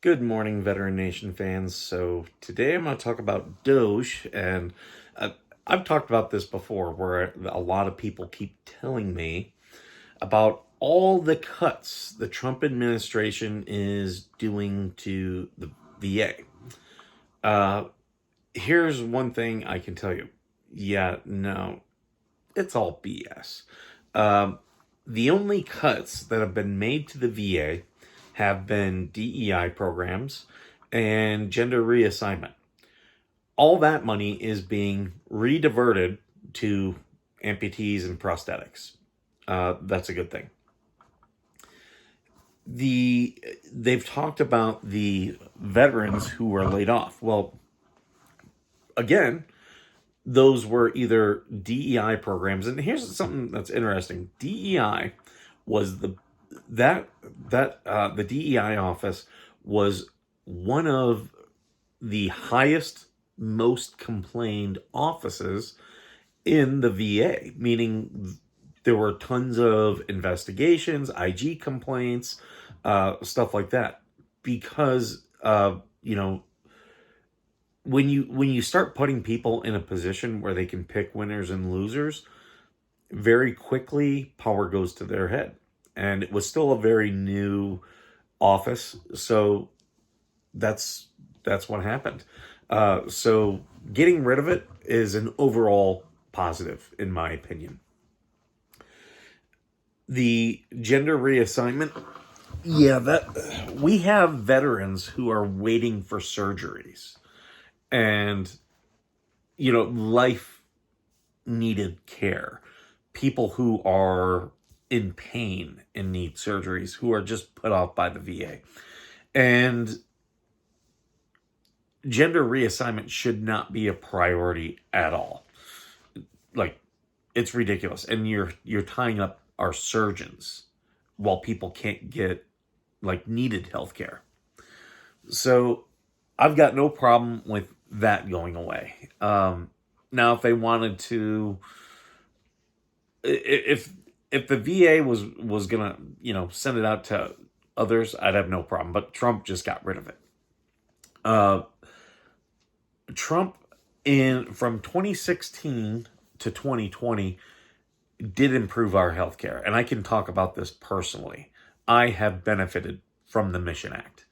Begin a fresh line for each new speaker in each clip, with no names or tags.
Good morning, Veteran Nation fans. So today I'm going to talk about DOGE, and I've talked about this before, where a lot of people keep telling me about all the cuts the Trump administration is doing to the VA. Here's one thing I can tell you. Yeah, no, it's all BS. The only cuts that have been made to the VA have been DEI programs and gender reassignment. All that money is being rediverted to amputees and prosthetics. That's a good thing. They've talked about the veterans who were laid off. Well, again, those were either DEI programs, and here's something that's interesting. DEI was the DEI office was one of the highest, most complained offices in the VA, meaning there were tons of investigations, IG complaints, stuff like that, because when you start putting people in a position where they can pick winners and losers, very quickly power goes to their head. And it was still a very new office, so that's what happened. So getting rid of it is an overall positive, in my opinion. The gender reassignment, that we have veterans who are waiting for surgeries, and life needed care. People who are in pain and need surgeries, who are just put off by the VA. And gender reassignment should not be a priority at all. Like, it's ridiculous. And you're tying up our surgeons while people can't get needed health care. So I've got no problem with that going away. Now, if they wanted to, if the VA was gonna send it out to others, I'd have no problem. But Trump just got rid of it. Trump from 2016 to 2020 did improve our healthcare, and I can talk about this personally. I have benefited from the Mission Act.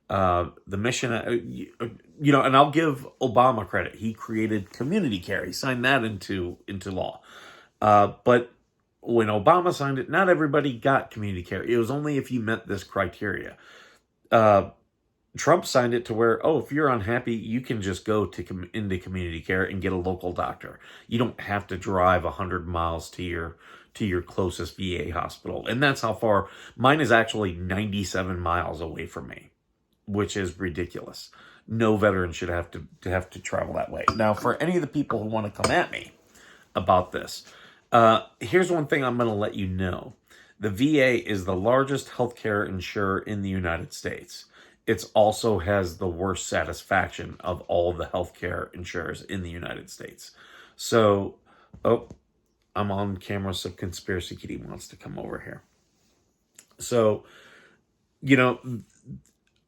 The Mission, and I'll give Obama credit. He created community care. He signed that into law. But when Obama signed it, not everybody got community care. It was only if you met this criteria. Trump signed it to where, if you're unhappy, you can just go into community care and get a local doctor. You don't have to drive 100 miles to your closest VA hospital. And that's how far. Mine is actually 97 miles away from me, which is ridiculous. No veteran should have to travel that way. Now, for any of the people who want to come at me about this, here's one thing I'm going to let you know. The VA is the largest healthcare insurer in the United States. It also has the worst satisfaction of all the healthcare insurers in the United States. So, I'm on camera, so Conspiracy Kitty wants to come over here. So,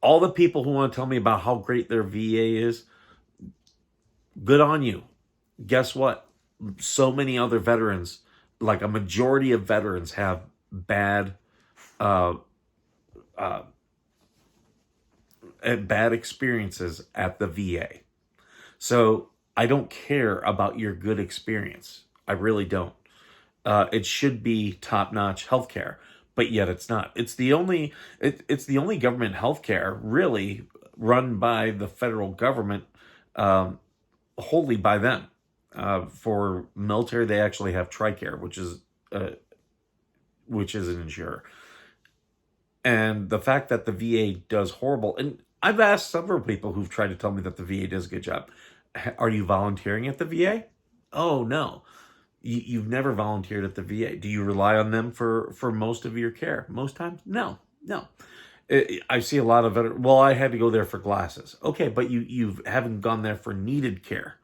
all the people who want to tell me about how great their VA is, good on you. Guess what? So many other veterans, like a majority of veterans, have bad experiences at the VA. So I don't care about your good experience. I really don't. It should be top-notch healthcare, but yet it's not. It's the only government healthcare really run by the federal government, wholly by them. For military, they actually have TRICARE, which is an insurer. And the fact that the VA does horrible, and I've asked several people who've tried to tell me that the VA does a good job. Are you volunteering at the VA? Oh, no. You've never volunteered at the VA. Do you rely on them for most of your care? Most times? No. I see a lot of veterans. Well, I had to go there for glasses. Okay, but you haven't gone there for needed care.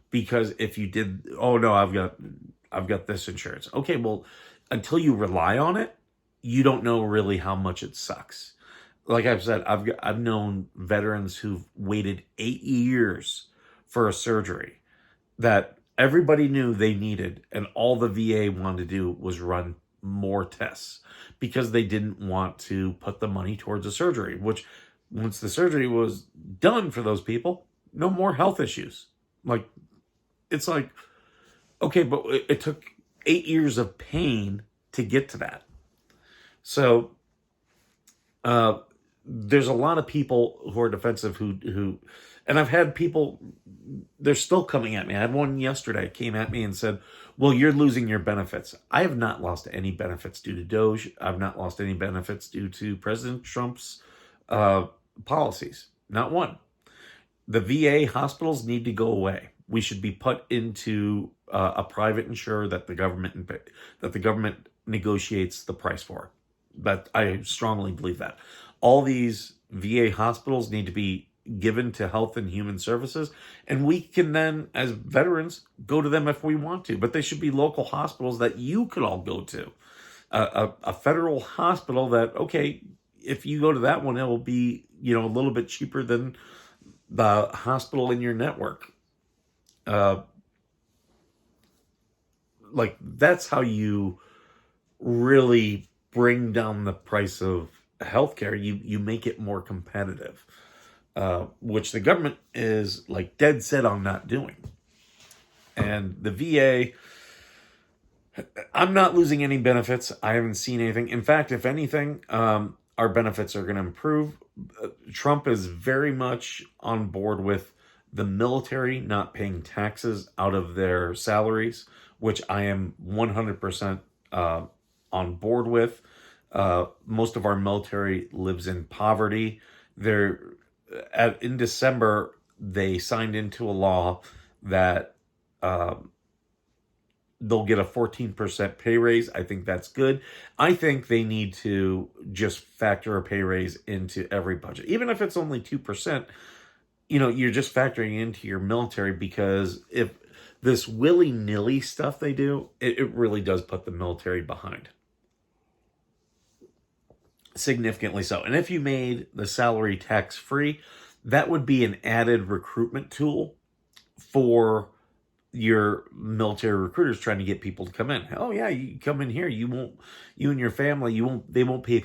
Because if you did, I've got this insurance. Okay, well, until you rely on it, you don't know really how much it sucks. like I've said, I've known veterans who've waited 8 years for a surgery that everybody knew they needed, and all the VA wanted to do was run more tests because they didn't want to put the money towards a surgery, which once the surgery was done for those people, no more health issues. Like, it's like, okay, but it took 8 years of pain to get to that. So, uh, there's a lot of people who are defensive and I've had people, they're still coming at me. I had one yesterday came at me and said, well, you're losing your benefits. I have not lost any benefits due to DOGE. I've not lost any benefits due to President Trump's uh, policies. Not one. The VA hospitals need to go away. We should be put into a private insurer that the government negotiates the price for. But I strongly believe that all these VA hospitals need to be given to Health and Human Services, and we can then, as veterans, go to them if we want to. But they should be local hospitals that you could all go to. A federal hospital that, okay, if you go to that one, it will be, a little bit cheaper than the hospital in your network. Like, that's how you really bring down the price of healthcare. You make it more competitive, which the government is like dead set on not doing. And the VA, I'm not losing any benefits. I haven't seen anything. In fact, if anything, our benefits are going to improve. Trump is very much on board with the military not paying taxes out of their salaries, which I am 100% on board with. Most of our military lives in poverty. In December, they signed into a law that they'll get a 14% pay raise. I think that's good. I think they need to just factor a pay raise into every budget. Even if it's only 2%, you're just factoring into your military, because if this willy-nilly stuff they do, it really does put the military behind. Significantly so. And if you made the salary tax-free, that would be an added recruitment tool for your military recruiters trying to get people to come in. Oh yeah, you come in here, you and your family, they won't pay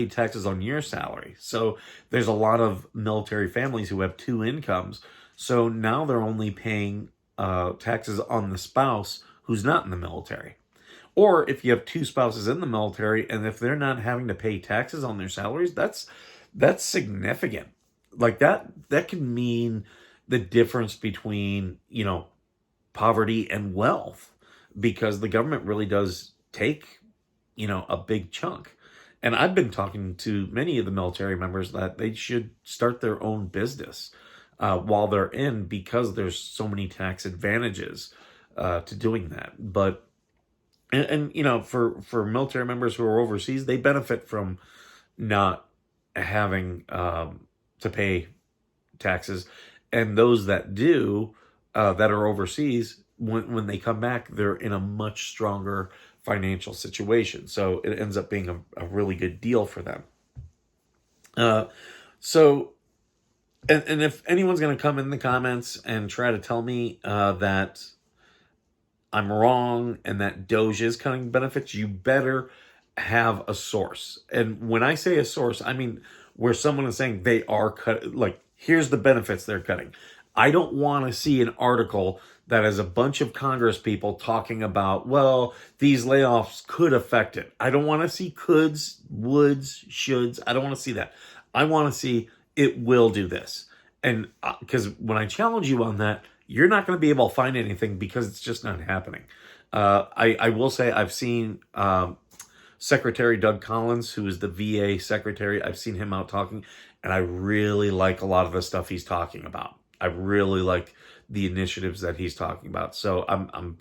taxes on your salary. So there's a lot of military families who have two incomes. So now they're only paying taxes on the spouse who's not in the military. Or if you have two spouses in the military, and if they're not having to pay taxes on their salaries, that's significant. Like that can mean the difference between, poverty and wealth, because the government really does take, a big chunk. And I've been talking to many of the military members that they should start their own business while they're in, because there's so many tax advantages to doing that. But and for military members who are overseas, they benefit from not having to pay taxes, and those that do, that are overseas, when they come back, they're in a much stronger financial situation. So it ends up being a really good deal for them. So if anyone's going to come in the comments and try to tell me that I'm wrong and that DOGE is cutting benefits, you better have a source. And when I say a source, I mean where someone is saying they are cut, like, here's the benefits they're cutting. I don't want to see an article that has a bunch of Congress people talking about, well, these layoffs could affect it. I don't want to see coulds, woulds, shoulds. I don't want to see that. I want to see it will do this. And because when I challenge you on that, you're not going to be able to find anything, because it's just not happening. I will say I've seen Secretary Doug Collins, who is the VA secretary. I've seen him out talking, and I really like a lot of the stuff he's talking about. I really like the initiatives that he's talking about. So I'm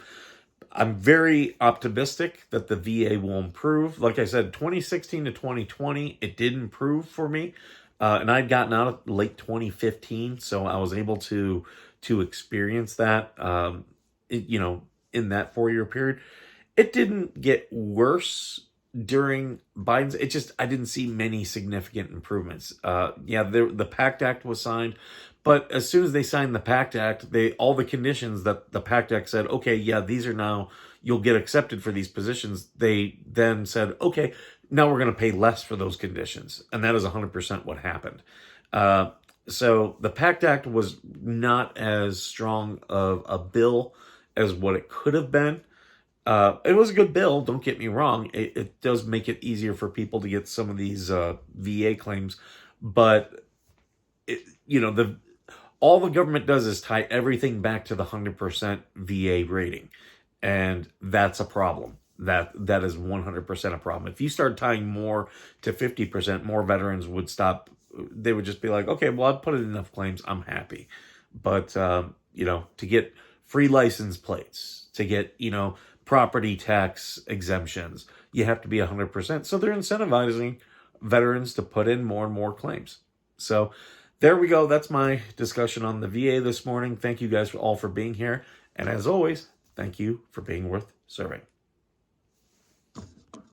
very optimistic that the VA will improve. Like I said, 2016 to 2020, it did improve for me. And I'd gotten out of late 2015, so I was able to experience that, in that 4-year period. It didn't get worse during Biden's, I didn't see many significant improvements. Yeah, the PACT Act was signed, but as soon as they signed the PACT Act, all the conditions that the PACT Act said, okay, yeah, these are now, you'll get accepted for these positions. They then said, okay, now we're going to pay less for those conditions. And that is 100% what happened. So the PACT Act was not as strong of a bill as what it could have been. It was a good bill, don't get me wrong. It does make it easier for people to get some of these VA claims, but all the government does is tie everything back to the 100% VA rating, and that's a problem. That is 100% a problem. If you start tying more to 50%, more veterans would stop. They would just be like, okay, well, I've put in enough claims, I'm happy. But to get free license plates, to get property tax exemptions, you have to be 100%. So they're incentivizing veterans to put in more and more claims. So there we go. That's my discussion on the VA this morning. Thank you guys all for being here. And as always, thank you for being worth serving.